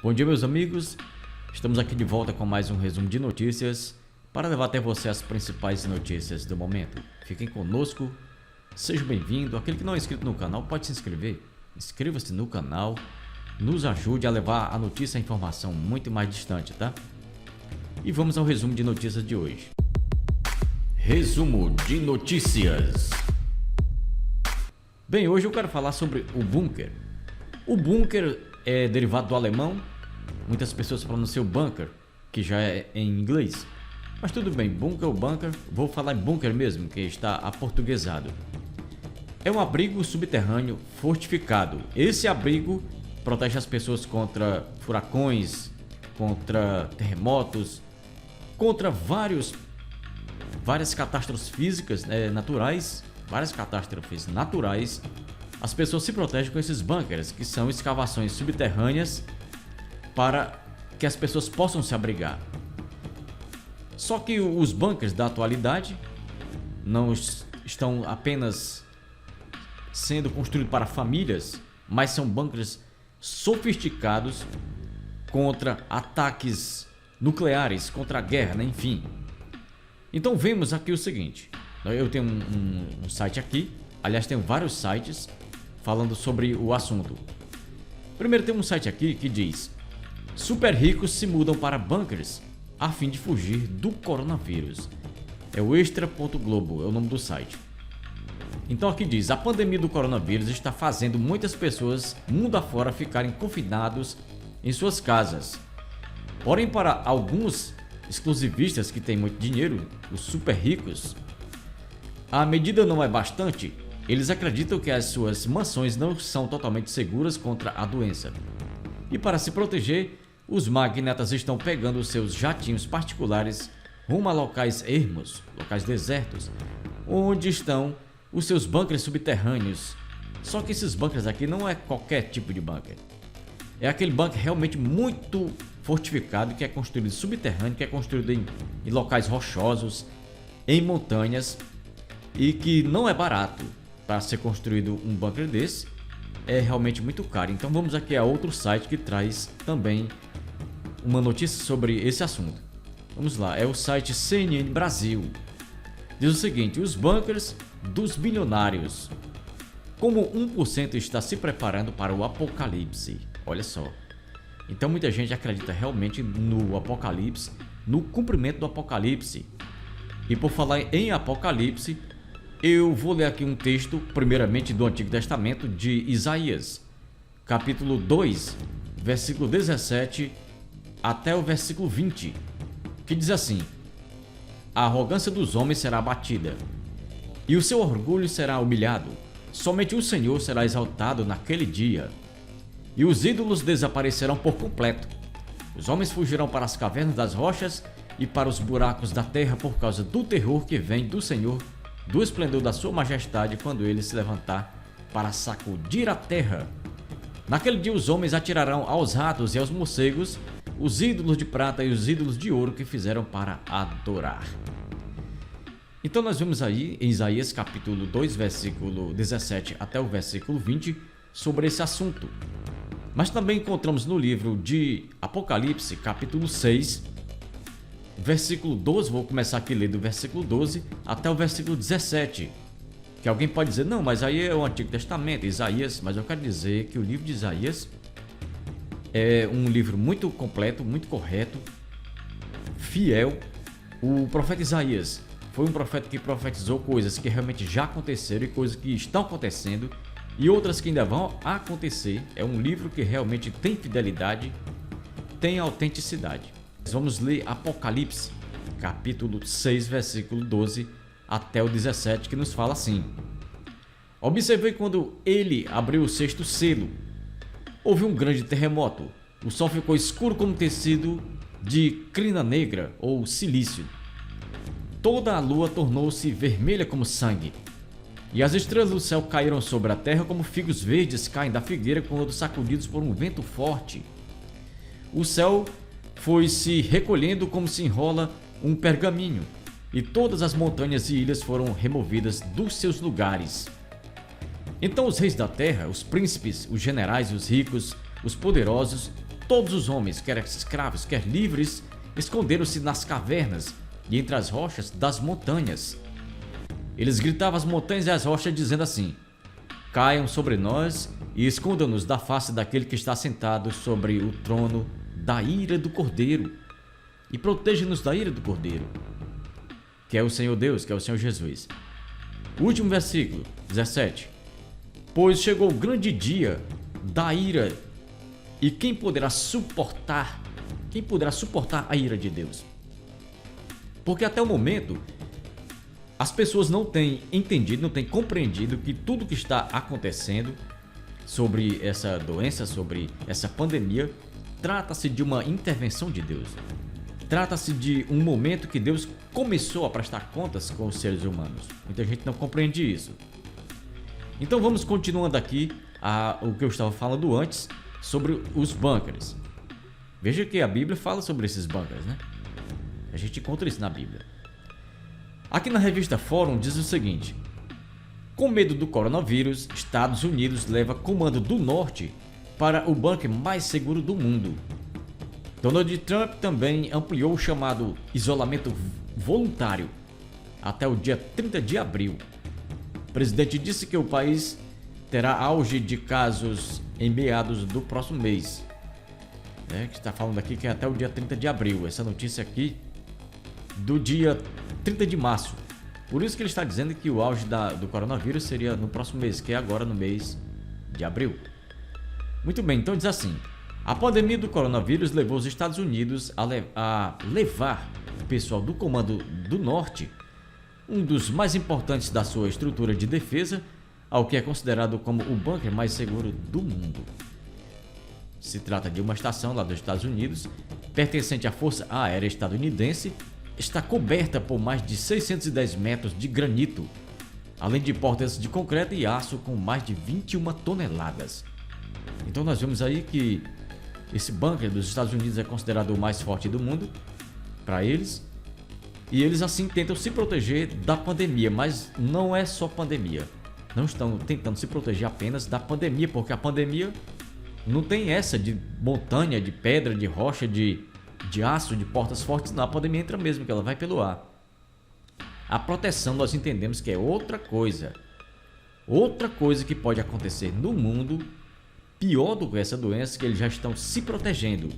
Bom dia, meus amigos. Estamos aqui de volta com mais um resumo de notícias para levar até você as principais notícias do momento. Fiquem conosco, seja bem-vindo. Aquele que não é inscrito no canal pode se inscrever. Inscreva-se no canal, nos ajude a levar a notícia e a informação muito mais distante, tá? E vamos ao resumo de notícias de hoje. Resumo de notícias. Bem, hoje eu quero falar sobre o bunker. O bunker é derivado do alemão. Muitas pessoas pronunciam bunker, que já é em inglês. Mas tudo bem, bunker ou bunker, vou falar em bunker mesmo, que está aportuguesado. É um abrigo subterrâneo fortificado. Esse abrigo protege as pessoas contra furacões, contra terremotos, contra várias catástrofes físicas, naturais, várias catástrofes naturais. As pessoas se protegem com esses bunkers, que são escavações subterrâneas para que as pessoas possam se abrigar. Só que os bunkers da atualidade não estão apenas sendo construídos para famílias, mas são bunkers sofisticados contra ataques nucleares, contra a guerra, né? Enfim. Então vemos aqui o seguinte. Eu tenho um site aqui, aliás tenho vários sites falando sobre o assunto. Primeiro tem um site aqui que diz: super ricos se mudam para bunkers a fim de fugir do coronavírus. É o extra.globo, é o nome do site. Então aqui diz: a pandemia do coronavírus está fazendo muitas pessoas mundo afora ficarem confinados em suas casas. Porém, para alguns exclusivistas que têm muito dinheiro, os super ricos, a medida não é bastante. Eles acreditam que as suas mansões não são totalmente seguras contra a doença. E para se proteger, os magnatas estão pegando seus jatinhos particulares rumo a locais ermos, locais desertos, onde estão os seus bunkers subterrâneos. Só que esses bunkers aqui não é qualquer tipo de bunker. É aquele bunker realmente muito fortificado, que é construído subterrâneo, que é construído em locais rochosos, em montanhas, e que não é barato. Para ser construído um bunker desse é realmente muito caro. Então vamos aqui a outro site que traz também uma notícia sobre esse assunto. Vamos lá, é o site CNN Brasil. Diz o seguinte: os bunkers dos bilionários. Como 1% está se preparando para o apocalipse. Olha só. Então muita gente acredita realmente no apocalipse, no cumprimento do apocalipse. E por falar em apocalipse, eu vou ler aqui um texto, primeiramente do Antigo Testamento, de Isaías, capítulo 2, versículo 17 até o versículo 20, que diz assim: a arrogância dos homens será abatida, e o seu orgulho será humilhado. Somente o Senhor será exaltado naquele dia, e os ídolos desaparecerão por completo. Os homens fugirão para as cavernas das rochas e para os buracos da terra por causa do terror que vem do Senhor, do esplendor da sua majestade, quando ele se levantar para sacudir a terra. Naquele dia os homens atirarão aos ratos e aos morcegos os ídolos de prata e os ídolos de ouro que fizeram para adorar. Então nós vemos aí em Isaías capítulo 2, versículo 17 até o versículo 20 sobre esse assunto. Mas também encontramos no livro de Apocalipse, capítulo 6, versículo 12, vou começar aqui a ler do versículo 12 até o versículo 17. Que alguém pode dizer: não, mas aí é o Antigo Testamento, Isaías. Mas eu quero dizer que o livro de Isaías é um livro muito completo, muito correto, fiel. O profeta Isaías foi um profeta que profetizou coisas que realmente já aconteceram e coisas que estão acontecendo e outras que ainda vão acontecer. É um livro que realmente tem fidelidade, tem autenticidade. Vamos ler Apocalipse, capítulo 6, versículo 12 até o 17, que nos fala assim: observei quando ele abriu o sexto selo. Houve um grande terremoto. O sol ficou escuro como tecido de crina negra ou silício. Toda a lua tornou-se vermelha como sangue. E as estrelas do céu caíram sobre a terra como figos verdes caem da figueira quando sacudidos por um vento forte. O céu foi se recolhendo como se enrola um pergaminho, e todas as montanhas e ilhas foram removidas dos seus lugares. Então os reis da terra, os príncipes, os generais, os ricos, os poderosos todos os homens, quer escravos, quer livres, esconderam-se nas cavernas e entre as rochas das montanhas. Eles gritavam às montanhas e às rochas, dizendo assim: caiam sobre nós e escondam-nos da face daquele que está sentado sobre o trono da ira do Cordeiro, e proteja-nos da ira do Cordeiro, que é o Senhor Deus, que é o Senhor Jesus. O último versículo, 17. Pois chegou o grande dia da ira, e quem poderá suportar a ira de Deus? Porque até o momento as pessoas não têm entendido, não têm compreendido que tudo que está acontecendo sobre essa doença, sobre essa pandemia, trata-se de uma intervenção de Deus. Trata-se de um momento que Deus começou a prestar contas com os seres humanos. Muita gente não compreende isso. Então vamos continuando aqui o que eu estava falando antes sobre os bunkers. Veja que a Bíblia fala sobre esses bunkers, né? A gente encontra isso na Bíblia. Aqui na revista Fórum diz o seguinte: com medo do coronavírus, Estados Unidos leva comando do norte para o bunker mais seguro do mundo. Donald Trump também ampliou o chamado isolamento voluntário até o dia 30 de abril. O presidente disse que o país terá auge de casos em meados do próximo mês. Que está falando aqui que é até o dia 30 de abril. Essa notícia aqui do dia 30 de março. Por isso que ele está dizendo que o auge do coronavírus seria no próximo mês, que é agora no mês de abril. Muito bem, então diz assim: a pandemia do coronavírus levou os Estados Unidos a levar o pessoal do Comando do Norte, um dos mais importantes da sua estrutura de defesa, ao que é considerado como o bunker mais seguro do mundo. Se trata de uma estação lá dos Estados Unidos, pertencente à Força Aérea Estadunidense, está coberta por mais de 610 metros de granito, além de portas de concreto e aço com mais de 21 toneladas. Então nós vemos aí que esse bunker dos Estados Unidos é considerado o mais forte do mundo para eles, e eles assim tentam se proteger da pandemia, mas não é só pandemia. Não estão tentando se proteger apenas da pandemia, porque a pandemia não tem essa de montanha, de pedra, de rocha, de aço, de portas fortes. Não, a pandemia entra mesmo, que ela vai pelo ar. A proteção nós entendemos que é outra coisa. Outra coisa que pode acontecer no mundo, pior do que essa doença, que eles já estão se protegendo.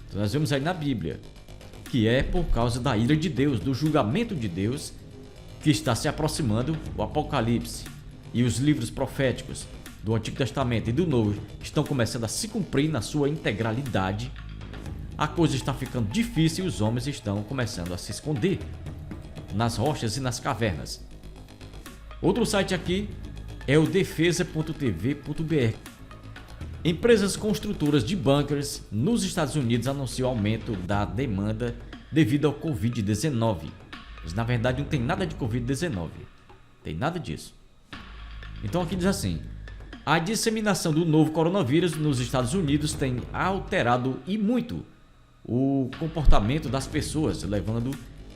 Então nós vemos aí na Bíblia, que é por causa da ira de Deus, do julgamento de Deus, que está se aproximando. O Apocalipse e os livros proféticos do Antigo Testamento e do Novo estão começando a se cumprir na sua integralidade. A coisa está ficando difícil e os homens estão começando a se esconder nas rochas e nas cavernas. Outro site aqui é o defesa.tv.br. Empresas construtoras de bunkers nos Estados Unidos anunciam aumento da demanda devido ao Covid-19. Mas na verdade não tem nada de Covid-19. Tem nada disso. Então aqui diz assim: a disseminação do novo coronavírus nos Estados Unidos tem alterado e muito o comportamento das pessoas, levando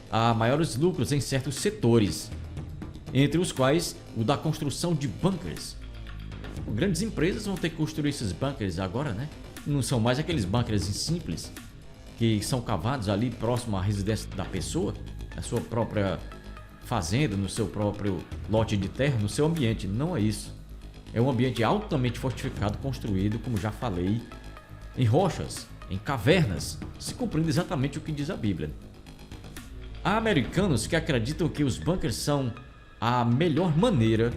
a maiores lucros em certos setores, entre os quais o da construção de bunkers. Grandes empresas vão ter que construir esses bunkers agora, né? Não são mais aqueles bunkers simples que são cavados ali próximo à residência da pessoa, na sua própria fazenda, no seu próprio lote de terra, no seu ambiente. Não é isso. É um ambiente altamente fortificado, construído, como já falei, em rochas, em cavernas, se cumprindo exatamente o que diz a Bíblia. Há americanos que acreditam que os bunkers são a melhor maneira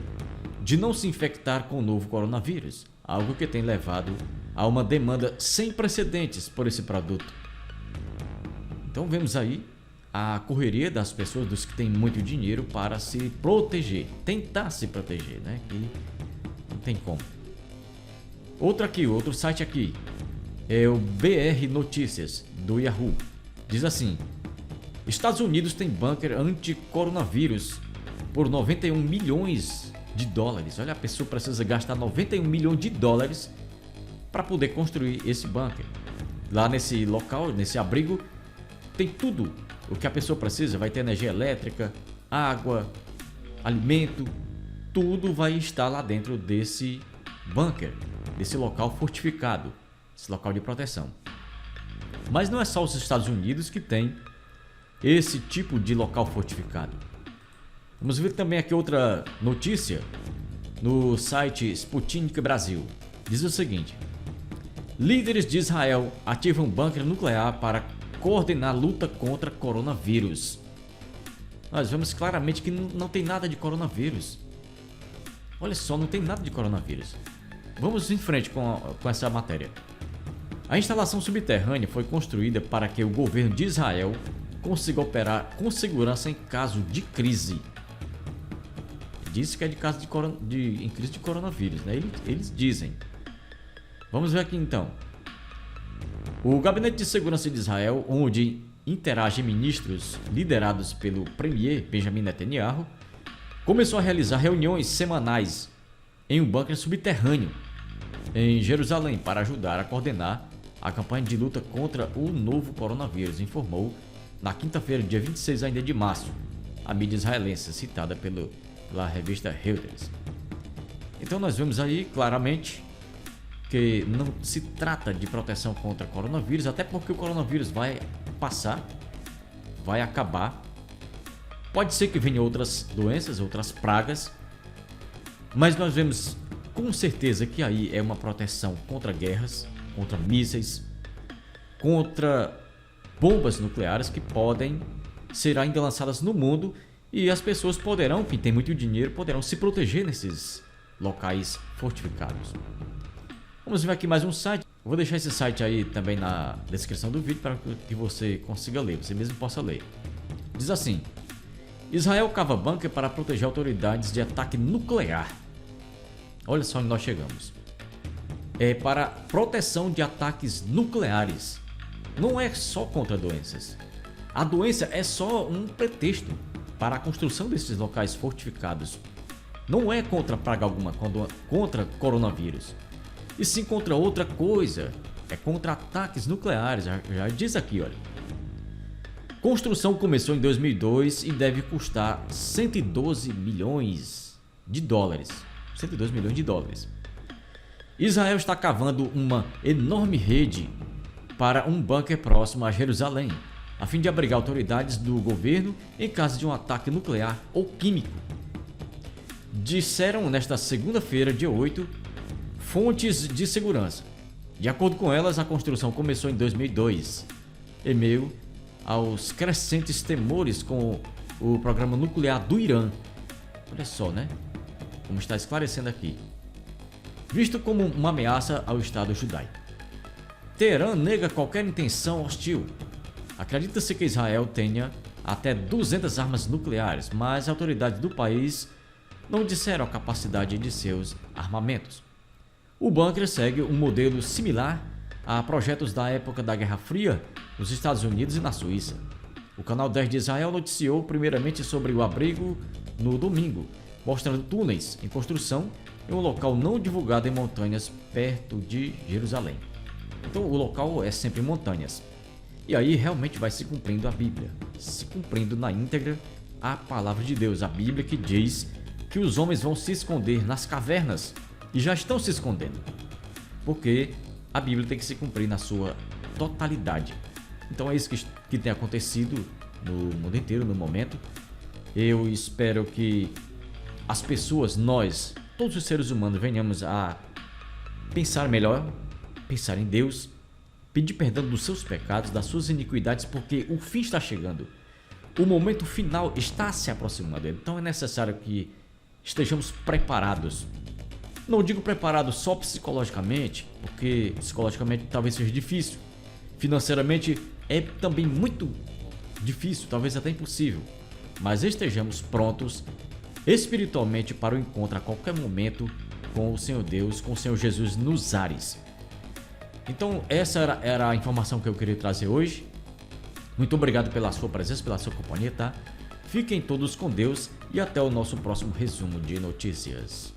de não se infectar com o novo coronavírus, algo que tem levado a uma demanda sem precedentes por esse produto. Então vemos aí a correria das pessoas, dos que têm muito dinheiro, para se proteger, tentar se proteger, né? Que não tem como. Outro site aqui é o BR Notícias do Yahoo. Diz assim: Estados Unidos tem bunker anti-coronavírus por 91 milhões de dólares. Olha, a pessoa precisa gastar 91 milhões de dólares para poder construir esse bunker. Lá nesse local, nesse abrigo, tem tudo o que a pessoa precisa. Vai ter energia elétrica, água, alimento, tudo vai estar lá dentro desse bunker, desse local fortificado, esse local de proteção. Mas não é só os Estados Unidos que tem esse tipo de local fortificado. Vamos ver também aqui outra notícia no site Sputnik Brasil. Diz o seguinte: líderes de Israel ativam bunker nuclear para coordenar luta contra coronavírus. Nós vemos claramente que não tem nada de coronavírus. Olha só, não tem nada de coronavírus. Vamos em frente com essa matéria. A instalação subterrânea foi construída para que o governo de Israel consiga operar com segurança em caso de crise. Diz que é de caso em crise de coronavírus, né? Eles dizem. Vamos ver aqui então. O Gabinete de Segurança de Israel, onde interagem ministros liderados pelo premier Benjamin Netanyahu, começou a realizar reuniões semanais em um bunker subterrâneo em Jerusalém para ajudar a coordenar a campanha de luta contra o novo coronavírus, informou na quinta-feira, dia 26 ainda de março, a mídia israelense citada pela revista Reuters. Então nós vemos aí claramente que não se trata de proteção contra coronavírus, até porque o coronavírus vai passar, vai acabar. Pode ser que venham outras doenças, outras pragas, mas nós vemos com certeza que aí é uma proteção contra guerras, contra mísseis, contra bombas nucleares que podem ser ainda lançadas no mundo, e as pessoas poderão, quem tem muito dinheiro, poderão se proteger nesses locais fortificados. Vamos ver aqui mais um site. Vou deixar esse site aí também na descrição do vídeo para que você consiga ler, você mesmo possa ler. Diz assim: Israel cava bunker para proteger autoridades de ataque nuclear. Olha só onde nós chegamos. É para proteção de ataques nucleares. Não é só contra doenças. A doença é só um pretexto para a construção desses locais fortificados. Não é contra praga alguma, contra coronavírus. E sim contra outra coisa. É contra ataques nucleares. Já diz aqui, olha. Construção começou em 2002 e deve custar 112 milhões de dólares. 112 milhões de dólares. Israel está cavando uma enorme rede para um bunker próximo a Jerusalém, a fim de abrigar autoridades do governo em caso de um ataque nuclear ou químico. Disseram nesta segunda-feira, dia 8, fontes de segurança. De acordo com elas, a construção começou em 2002, em meio aos crescentes temores com o programa nuclear do Irã. Olha só, né? Como está esclarecendo aqui. Visto como uma ameaça ao Estado judaico. Teherã nega qualquer intenção hostil. Acredita-se que Israel tenha até 200 armas nucleares, mas autoridades do país não disseram a capacidade de seus armamentos. O bunker segue um modelo similar a projetos da época da Guerra Fria nos Estados Unidos e na Suíça. O canal 10 de Israel noticiou primeiramente sobre o abrigo no domingo, mostrando túneis em construção em um local não divulgado em montanhas perto de Jerusalém. Então o local é sempre montanhas. E aí realmente vai se cumprindo a Bíblia, se cumprindo na íntegra a palavra de Deus, a Bíblia que diz que os homens vão se esconder nas cavernas e já estão se escondendo, porque a Bíblia tem que se cumprir na sua totalidade. Então é isso que tem acontecido no mundo inteiro no momento. Eu espero que as pessoas, nós, todos os seres humanos, venhamos a pensar melhor, pensar em Deus, pedir perdão dos seus pecados, das suas iniquidades, porque o fim está chegando. O momento final está se aproximando. Então é necessário que estejamos preparados. Não digo preparados só psicologicamente, porque psicologicamente talvez seja difícil. Financeiramente é também muito difícil, talvez até impossível. Mas estejamos prontos espiritualmente para o encontro a qualquer momento com o Senhor Deus, com o Senhor Jesus nos ares. Então essa era a informação que eu queria trazer hoje. Muito obrigado pela sua presença, pela sua companhia, tá? Fiquem todos com Deus e até o nosso próximo resumo de notícias.